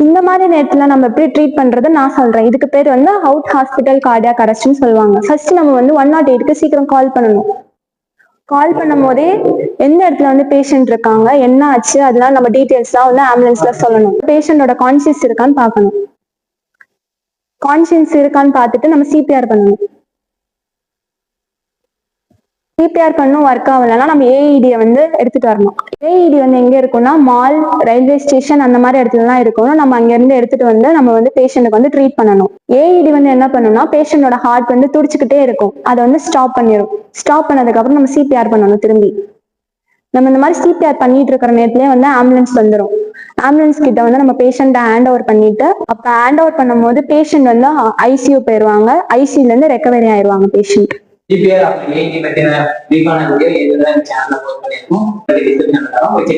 இந்த மாதிரி நேரத்துல நம்ம எப்படி ட்ரீட் பண்றது நான் சொல்றேன். இதுக்கு பேர் வந்து அவுட் ஹாஸ்பிட்டல் கார்டியாக் அரெஸ்ட்னு சொல்லுவாங்க. ஃபர்ஸ்ட் நம்ம வந்து 108க்கு சீக்கிரம் கால் பண்ணணும். கால் பண்ணும் போதே எந்த இடத்துல வந்து பேஷண்ட் இருக்காங்க, என்ன ஆச்சு, அதெல்லாம் நம்ம டீடைல்ஸ்லாம் வந்து ஆம்புலன்ஸ்ல சொல்லணும். பேஷண்டோட கான்சியஸ் இருக்கான்னு பார்க்கணும். கான்சியன்ஸ் இருக்கான்னு பார்த்துட்டு நம்ம சிபிஆர் பண்ணணும். சிபிஆர் பண்ணும் ஒர்க் ஆகலைன்னா நம்ம ஏஇடியை வந்து எடுத்துட்டு வரணும். ஏஇடி வந்து எங்க இருக்கும்னா மால், ரயில்வே ஸ்டேஷன் அந்த மாதிரி இடத்துலலாம் இருக்கும். நம்ம அங்க இருந்து எடுத்துட்டு வந்து நம்ம வந்து பேஷண்ட்டுக்கு வந்து ட்ரீட் பண்ணணும். ஏஇடி வந்து என்ன பண்ணணும்னா பேஷண்டோட ஹார்ட் வந்து துடிச்சுக்கிட்டே இருக்கும், அதை வந்து ஸ்டாப் பண்ணிடும். ஸ்டாப் பண்ணதுக்கு அப்புறம் நம்ம சிபிஆர் பண்ணணும். திரும்பி நம்ம இந்த மாதிரி சிபிஆர் பண்ணிட்டு இருக்கிற நேரத்திலேயே வந்து ஆம்புலன்ஸ் வந்துடும். ஆம்புலன்ஸ் கிட்ட வந்து நம்ம பேஷண்ட்டை ஹேண்ட் ஓவர் பண்ணிட்டு, அப்ப ஹேண்ட் ஓவர் பண்ணும் போது பேஷண்ட் வந்து ஐசியூ போயிருவாங்க. ஐசியூல இருந்து ரெக்கவரி ஆயிடுவாங்க பேஷண்ட். CPR